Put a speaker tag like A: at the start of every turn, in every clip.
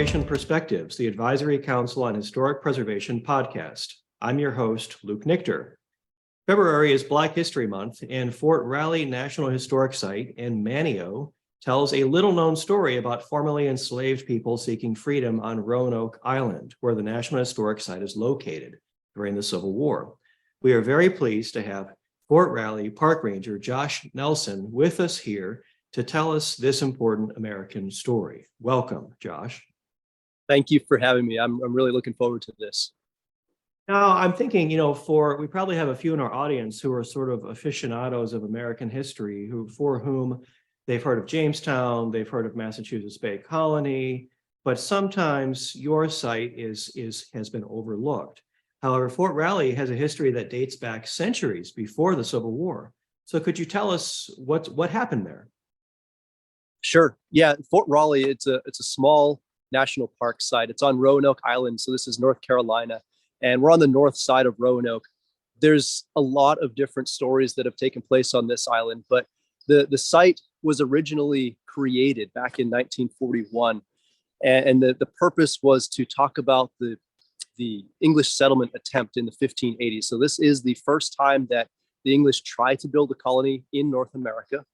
A: Preservation Perspectives, the Advisory Council on Historic Preservation podcast. I'm your host, Luke Nichter. February is Black History Month, and Fort Raleigh National Historic Site in Manteo tells a little-known story about formerly enslaved people seeking freedom on Roanoke Island, where the National Historic Site is located during the Civil War. We are very pleased to have Fort Raleigh Park Ranger Josh Nelson with us here to tell us this important American story. Welcome, Josh.
B: Thank you for having me. I'm really looking forward to this.
A: Now, I'm thinking, we probably have a few in our audience who are sort of aficionados of American history, for whom they've heard of Jamestown, they've heard of Massachusetts Bay Colony, but sometimes your site has been overlooked. However, Fort Raleigh has a history that dates back centuries before the Civil War. So could you tell us what happened there?
B: Sure. Yeah, Fort Raleigh, it's a small national park site. It's on Roanoke Island, so this is North Carolina, and we're on the north side of Roanoke. There's a lot of different stories that have taken place on this island, but the site was originally created back in 1941, and the purpose was to talk about the English settlement attempt in the 1580s. So this is the first time that the English tried to build a colony in North America.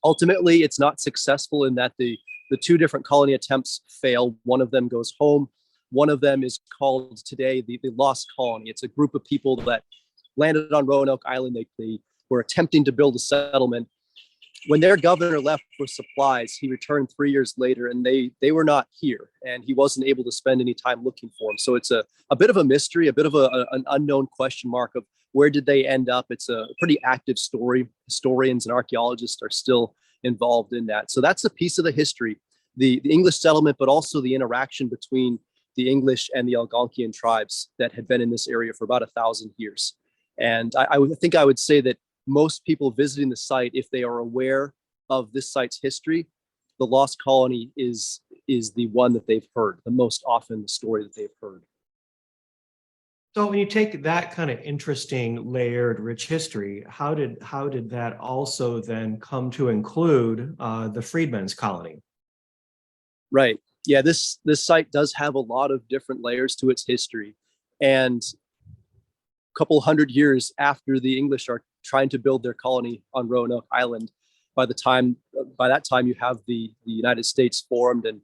B: Ultimately, it's not successful in that the two different colony attempts fail. One of them goes home. One of them is called today the Lost Colony. It's a group of people that landed on Roanoke Island. They were attempting to build a settlement. When their governor left for supplies, he returned 3 years later, and they were not here, and he wasn't able to spend any time looking for them. So it's a bit of a mystery, a bit of an unknown question mark of where did they end up. It's a pretty active story. Historians and archaeologists are still involved in that. So that's a piece of the history, the English settlement, but also the interaction between the English and the Algonquian tribes that had been in this area for about 1,000 years. And I think I would say that most people visiting the site, if they are aware of this site's history, the Lost Colony is the one that they've heard the most often, the story that they've heard.
A: So when you take that kind of interesting, layered, rich history, how did that also then come to include the Freedmen's colony?
B: Right. Yeah, this site does have a lot of different layers to its history. And a couple hundred years after the English are trying to build their colony on Roanoke Island, by that time you have the United States formed, and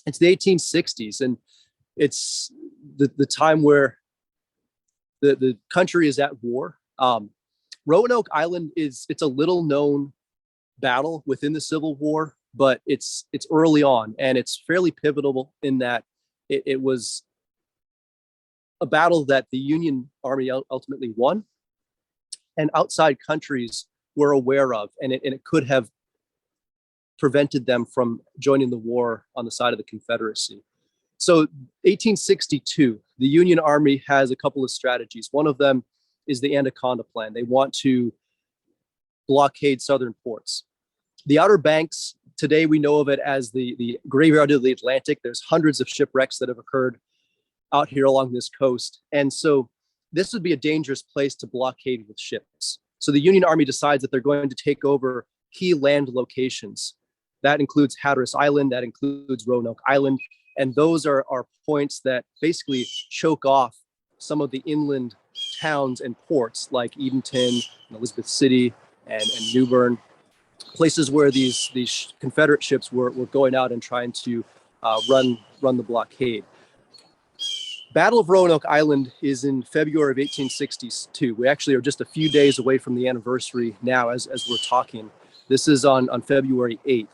B: it's the 1860s, and it's the time where the country is at war. Roanoke Island it's a little known battle within the Civil War, but it's early on, and it's fairly pivotal in that it was a battle that the Union Army ultimately won, and outside countries were aware of, and it could have prevented them from joining the war on the side of the Confederacy. So 1862, the Union Army has a couple of strategies. One of them is the Anaconda Plan. They want to blockade southern ports. The Outer Banks, today we know of it as the graveyard of the Atlantic. There's hundreds of shipwrecks that have occurred out here along this coast. And so this would be a dangerous place to blockade with ships. So the Union Army decides that they're going to take over key land locations. That includes Hatteras Island, that includes Roanoke Island. And those are points that basically choke off some of the inland towns and ports like Edenton, and Elizabeth City, and New Bern, places where these Confederate ships were going out and trying to run the blockade. Battle of Roanoke Island is in February of 1862. We actually are just a few days away from the anniversary now as we're talking. This is on February 8th.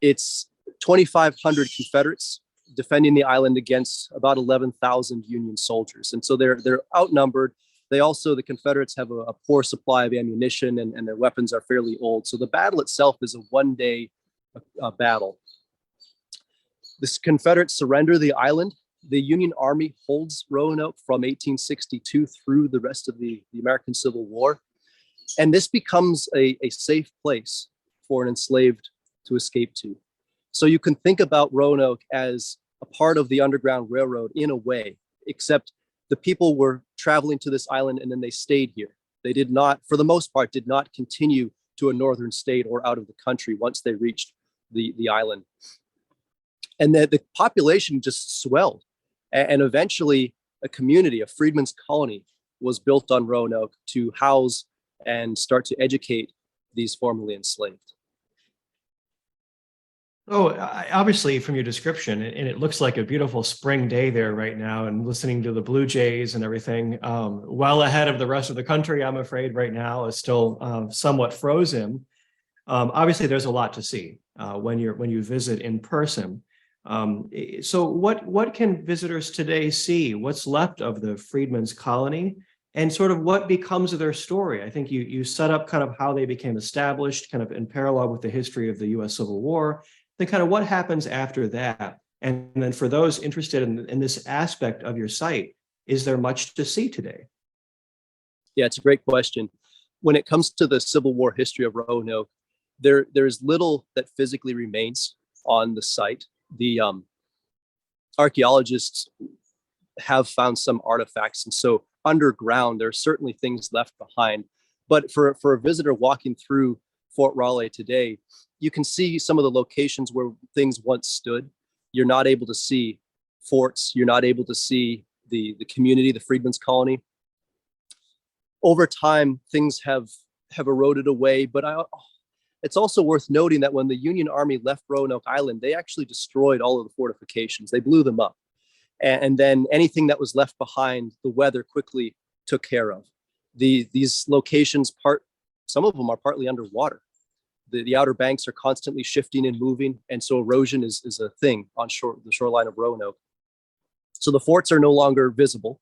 B: It's 2,500 Confederates defending the island against about 11,000 Union soldiers. And so they're outnumbered. The Confederates have a poor supply of ammunition, and their weapons are fairly old. So the battle itself is a one-day battle. The Confederates surrender the island. The Union Army holds Roanoke from 1862 through the rest of the American Civil War. And this becomes a safe place for an enslaved to escape to. So you can think about Roanoke as a part of the Underground Railroad in a way, except the people were traveling to this island and then they stayed here. They did not, for the most part, did not continue to a northern state or out of the country once they reached the island. And the population just swelled. And eventually a community, a freedmen's colony, was built on Roanoke to house and start to educate these formerly enslaved.
A: Oh, obviously from your description, and it looks like a beautiful spring day there right now, and listening to the Blue Jays and everything, well ahead of the rest of the country, I'm afraid right now is still somewhat frozen. Obviously, there's a lot to see when you visit in person. So what can visitors today see? What's left of the Freedmen's colony, and sort of what becomes of their story? I think you set up kind of how they became established, kind of in parallel with the history of the U.S. Civil War. Then kind of what happens after that, and then for those interested in this aspect of your site, is there much to see today?
B: Yeah, it's a great question. When it comes to the Civil War history of Roanoke, there's little that physically remains on the site. The archaeologists have found some artifacts, and so underground there are certainly things left behind. But for a visitor walking through Fort Raleigh today, you can see some of the locations where things once stood. You're not able to see forts. You're not able to see the community, the Freedmen's colony. Over time, things have eroded away, but it's also worth noting that when the Union Army left Roanoke Island, they actually destroyed all of the fortifications. They blew them up. And then anything that was left behind, the weather quickly took care of. These locations, some of them are partly underwater. The outer banks are constantly shifting and moving, and so erosion is a thing on the shoreline of Roanoke. So the forts are no longer visible.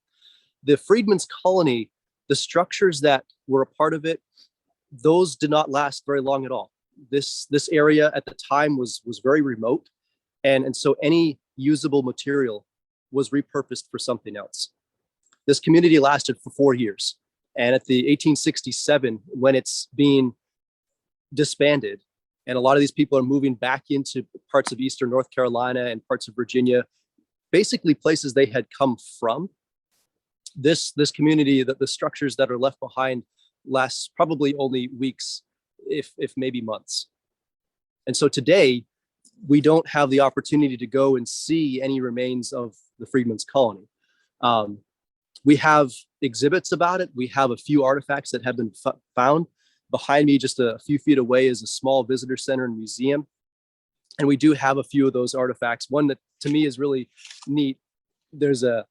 B: The Freedmen's colony, the structures that were a part of it, those did not last very long at all. This area at the time was very remote, and so any usable material was repurposed for something else. This community lasted for 4 years, and at the 1867, when it's being disbanded, and a lot of these people are moving back into parts of eastern North Carolina and parts of Virginia, basically places they had come from. This community, the structures that are left behind, lasts probably only weeks, if maybe months. And so today, we don't have the opportunity to go and see any remains of the Freedmen's colony. We have exhibits about it. We have a few artifacts that have been found. Behind me, just a few feet away, is a small visitor center and museum. And we do have a few of those artifacts. One that to me is really neat. There's a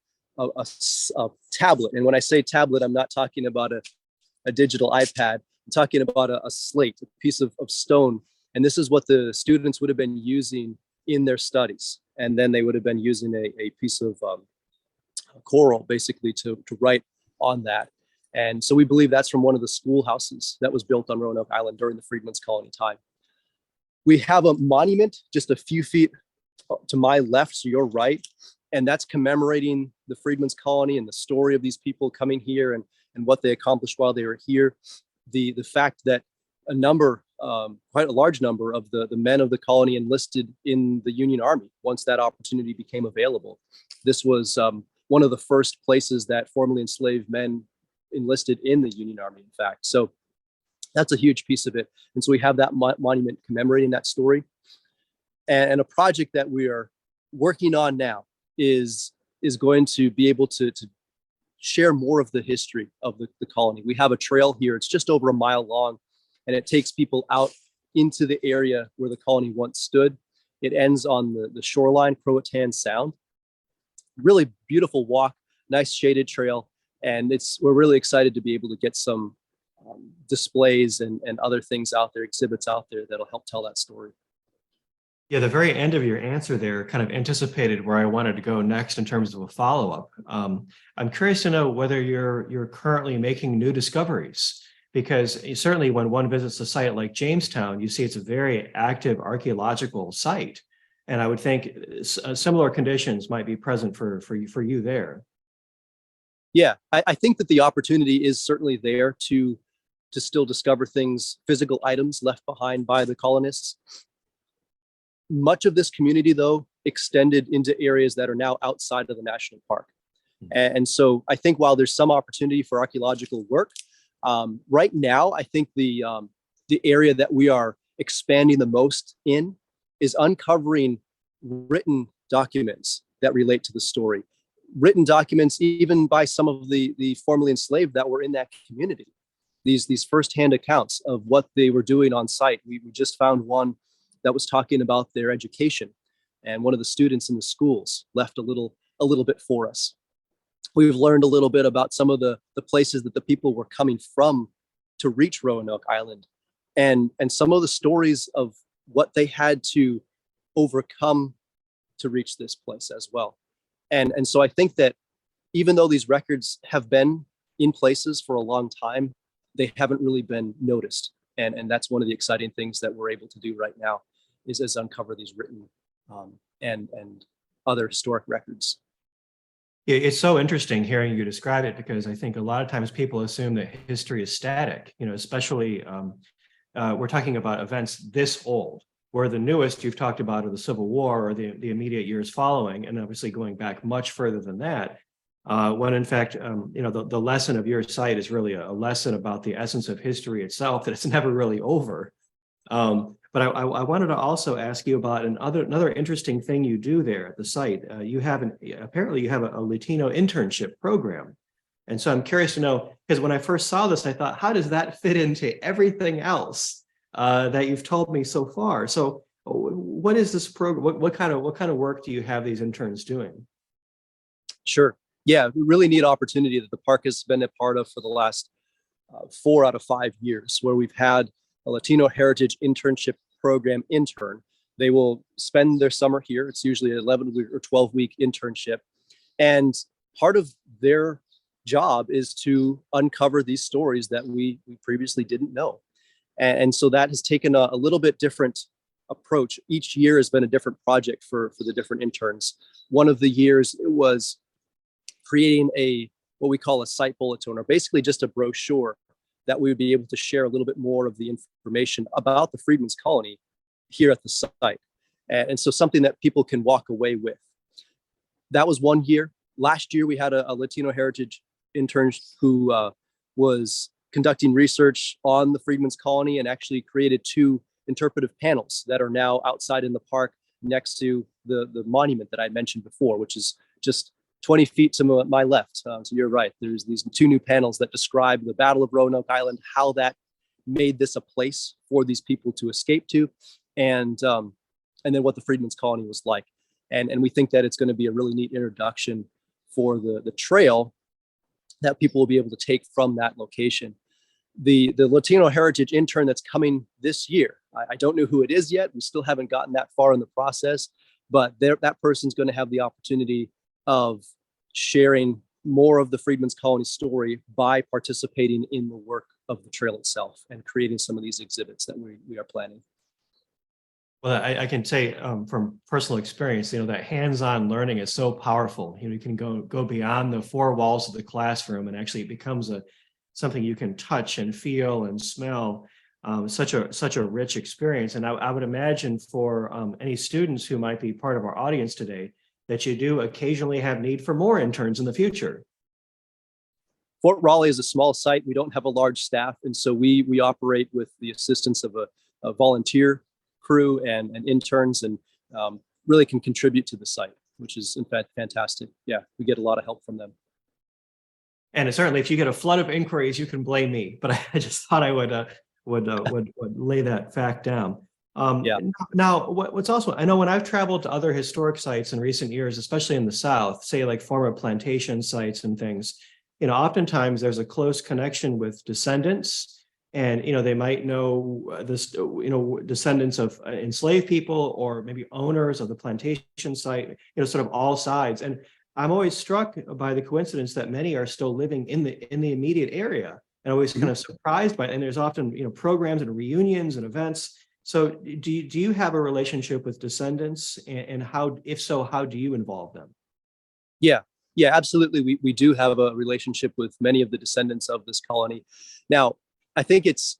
B: tablet. And when I say tablet, I'm not talking about a digital iPad. I'm talking about a slate, a piece of stone. And this is what the students would have been using in their studies. And then they would have been using a piece of coral, basically, to write on that. And so we believe that's from one of the schoolhouses that was built on Roanoke Island during the Freedmen's colony time. We have a monument just a few feet to my left, so your right, and that's commemorating the Freedmen's colony and the story of these people coming here and what they accomplished while they were here. The fact that quite a large number of the men of the colony enlisted in the Union Army once that opportunity became available. This was one of the first places that formerly enslaved men enlisted in the Union Army, in fact. So that's a huge piece of it. And so we have that monument commemorating that story. And a project that we are working on now is going to be able to share more of the history of the colony. We have a trail here. It's just over a mile long, and it takes people out into the area where the colony once stood. It ends on the shoreline, Croatan Sound. Really beautiful walk, nice shaded trail. And we're really excited to be able to get some displays and other things out there, exhibits out there that'll help tell that story.
A: Yeah, the very end of your answer there kind of anticipated where I wanted to go next in terms of a follow-up. I'm curious to know whether you're currently making new discoveries, because certainly when one visits a site like Jamestown, you see it's a very active archaeological site. And I would think similar conditions might be present for you there.
B: Yeah, I think that the opportunity is certainly there to still discover things, physical items left behind by the colonists. Much of this community, though, extended into areas that are now outside of the national park. And so I think while there's some opportunity for archaeological work, right now, I think the area that we are expanding the most in is uncovering written documents that relate to the story, written documents even by some of the formerly enslaved that were in that community. These firsthand accounts of what they were doing on site. We just found one that was talking about their education, and one of the students in the schools left a little bit for us. We've learned a little bit about some of the places that the people were coming from to reach Roanoke Island, and some of the stories of what they had to overcome to reach this place as well. And so I think that even though these records have been in places for a long time, they haven't really been noticed. And that's one of the exciting things that we're able to do right now is uncover these written and other historic records.
A: It's so interesting hearing you describe it, because I think a lot of times people assume that history is static, especially we're talking about events this old, where the newest you've talked about are the Civil War or the immediate years following, and obviously going back much further than that. When in fact, the lesson of your site is really a lesson about the essence of history itself, that it's never really over. But I wanted to also ask you about another interesting thing you do there at the site. Apparently you have a Latino internship program. And so I'm curious to know, because when I first saw this, I thought, how does that fit into everything else that you've told me so far? So what is this program? What kind of work do you have these interns doing?
B: Sure. Yeah, really neat opportunity that the park has been a part of for the last 4 out of 5 years, where we've had a Latino Heritage Internship Program intern. They will spend their summer here. It's usually an 11 or 12-week internship. And part of their job is to uncover these stories that we previously didn't know. And so that has taken a little bit different approach. Each year has been a different project for the different interns. One of the years it was creating what we call a site bulletin, or basically just a brochure that we would be able to share a little bit more of the information about the Freedmen's Colony here at the site. And so something that people can walk away with. That was one year. Last year, we had a Latino Heritage intern who was conducting research on the Freedmen's Colony and actually created 2 interpretive panels that are now outside in the park next to the monument that I mentioned before, which is just 20 feet to my left. So you're right. There's these 2 new panels that describe the Battle of Roanoke Island, how that made this a place for these people to escape to, and then what the Freedmen's Colony was like. And we think that it's going to be a really neat introduction for the trail that people will be able to take from that location. The Latino Heritage intern that's coming this year, I don't know who it is yet. We still haven't gotten that far in the process, but that person's going to have the opportunity of sharing more of the Freedmen's Colony story by participating in the work of the trail itself and creating some of these exhibits that we are planning.
A: Well, I can say from personal experience, that hands-on learning is so powerful. You can go beyond the 4 walls of the classroom, and actually it becomes something you can touch and feel and smell. Such a rich experience. And I would imagine for any students who might be part of our audience today, that you do occasionally have need for more interns in the future.
B: Fort Raleigh is a small site. We don't have a large staff. And so we operate with the assistance of a volunteer crew and interns, and really can contribute to the site, which is in fact fantastic. Yeah, we get a lot of help from them.
A: And certainly if you get a flood of inquiries, you can blame me, but I just thought I would lay that fact down.
B: Yeah.
A: Now, what's also, I know when I've traveled to other historic sites in recent years, especially in the South, say like former plantation sites and things, oftentimes there's a close connection with descendants, and they might know this, descendants of enslaved people, or maybe owners of the plantation site, sort of all sides. And I'm always struck by the coincidence that many are still living in the immediate area, and always kind of surprised by it. And there's often programs and reunions and events. So do you have a relationship with descendants, and how, if so, how do you involve them?
B: Yeah, absolutely. We do have a relationship with many of the descendants of this colony. Now, I think it's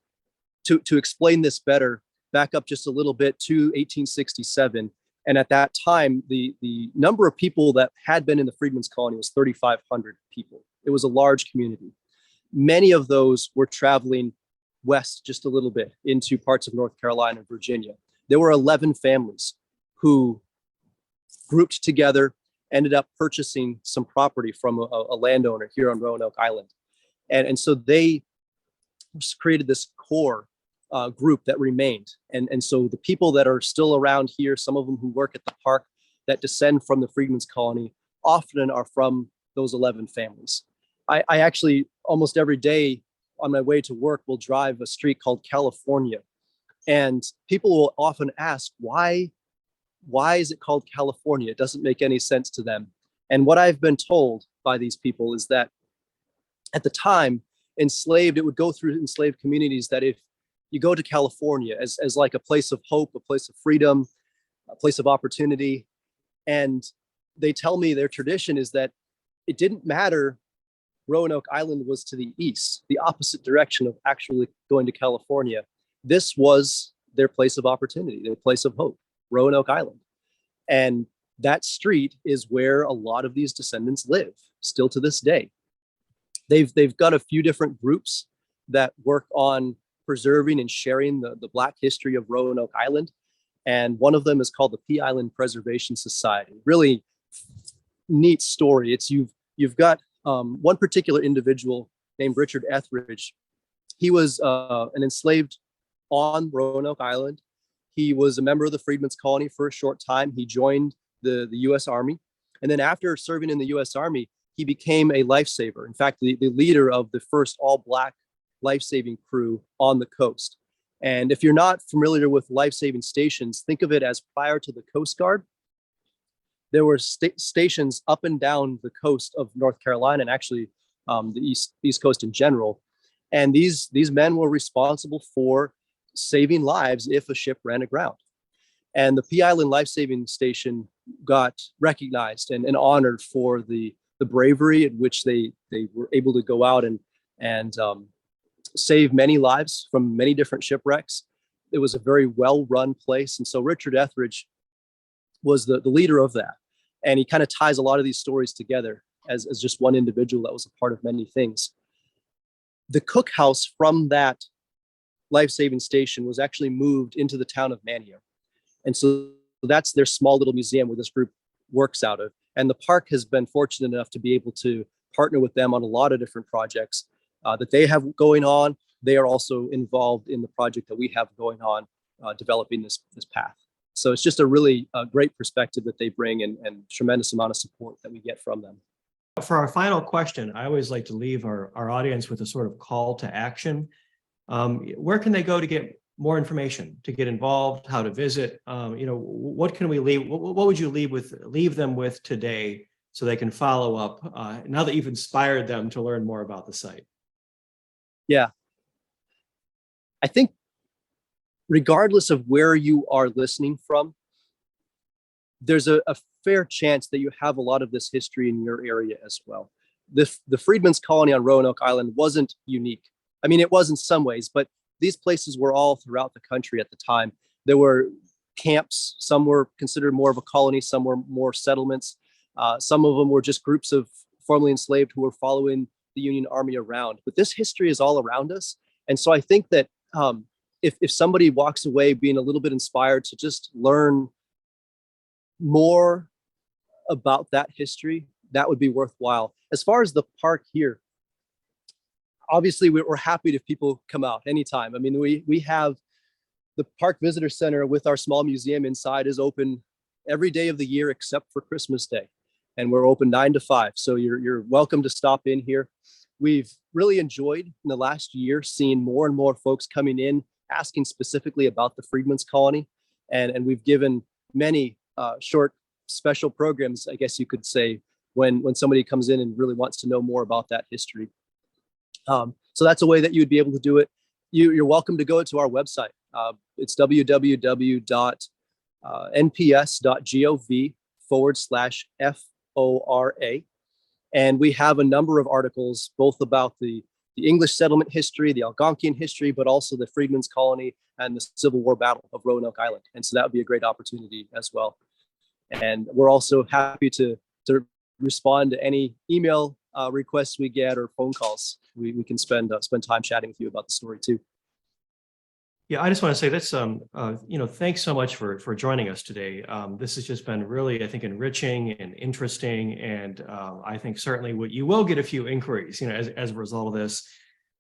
B: to explain this better, back up just a little bit to 1867. And at that time, the number of people that had been in the Freedmen's Colony was 3,500 people. It was a large community. Many of those were traveling west just a little bit into parts of North Carolina and Virginia. There were 11 families who grouped together, ended up purchasing some property from a landowner here on Roanoke Island. And so they created this core group that remained. And so the people that are still around here, some of them who work at the park that descend from the Freedmen's Colony, often are from those 11 families. I actually, almost every day on my way to work, will drive a street called California. And people will often ask, why is it called California? It doesn't make any sense to them. And what I've been told by these people is that at the time, it would go through enslaved communities, that if you go to California as like a place of hope, a place of freedom, a place of opportunity. And they tell me their tradition is that it didn't matter. Roanoke Island was to the east, the opposite direction of actually going to California. This was their place of opportunity, their place of hope, Roanoke Island. And that street is where a lot of these descendants live still to this day. They've got a few different groups that work on preserving and sharing the Black history of Roanoke Island. And one of them is called the Pea Island Preservation Society. Really neat story. It's you've got one particular individual named Richard Etheridge. He was an enslaved on Roanoke Island. He was a member of the Freedmen's Colony for a short time. He joined the U.S. Army. And then after serving in the U.S. Army, he became a lifesaver. In fact, the leader of the first all-Black life-saving crew on the coast. And if you're not familiar with life-saving stations, think of it as prior to the Coast Guard. There were stations up and down the coast of North Carolina, and actually the East Coast in general. And these men were responsible for saving lives if a ship ran aground. And the Pea Island Life Saving Station got recognized and honored for the bravery in which they were able to go out and save many lives from many different shipwrecks. It was a very well-run place. And so Richard Etheridge was the leader of that. And he kind of ties a lot of these stories together as just one individual that was a part of many things. The cookhouse from that life-saving station was actually moved into the town of Manteo. And so that's their small little museum where this group works out of. And the park has been fortunate enough to be able to partner with them on a lot of different projects that they have going on. They are also involved in the project that we have going on, developing this path. So it's just a really great perspective that they bring, and tremendous amount of support that we get from them.
A: For our final question, I always like to leave our audience with a sort of call to action. Where can they go to get more information, to get involved, how to visit? What can we leave? What would you leave them with today so they can follow up now that you've inspired them to learn more about the site?
B: Yeah, I think regardless of where you are listening from, there's a fair chance that you have a lot of this history in your area as well. The Freedmen's Colony on Roanoke Island wasn't unique. I mean, it was in some ways, but these places were all throughout the country at the time. There were camps. Some were considered more of a colony. Some were more settlements. Some of them were just groups of formerly enslaved who were following the Union Army around. But this history is all around us. And so I think that if somebody walks away being a little bit inspired to just learn more about that history, that would be worthwhile. As far as the park here, obviously we're happy if people come out anytime. I mean, we have the Park Visitor Center with our small museum inside is open every day of the year except for Christmas Day. And we're open 9 to 5. So you're welcome to stop in here. We've really enjoyed in the last year seeing more and more folks coming in, asking specifically about the Freedmen's Colony. And we've given many short special programs, I guess you could say, when somebody comes in and really wants to know more about that history. So that's a way that you would be able to do it. You're welcome to go to our website. It's www.nps.gov/FORA. And we have a number of articles, both about the English settlement history, the Algonquian history, but also the Freedmen's Colony and the Civil War Battle of Roanoke Island. And so that would be a great opportunity as well. And we're also happy to respond to any email requests we get or phone calls. We can spend time chatting with you about the story too.
A: Yeah, I just want to say that's, thanks so much for joining us today. This has just been really, I think, enriching and interesting. And I think certainly you will get a few inquiries, as a result of this.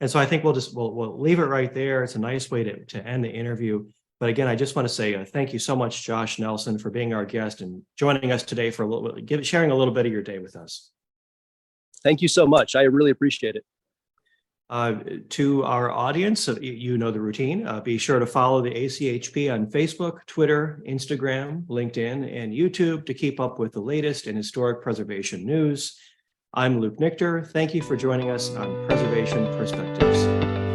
A: And so I think we'll leave it right there. It's a nice way to end the interview. But again, I just want to say thank you so much, Josh Nelson, for being our guest and joining us today for sharing a little bit of your day with us.
B: Thank you so much. I really appreciate it.
A: To our audience, you know the routine. Be sure to follow the ACHP on Facebook, Twitter, Instagram, LinkedIn, and YouTube to keep up with the latest in historic preservation news. I'm Luke Nichter. Thank you for joining us on Preservation Perspectives.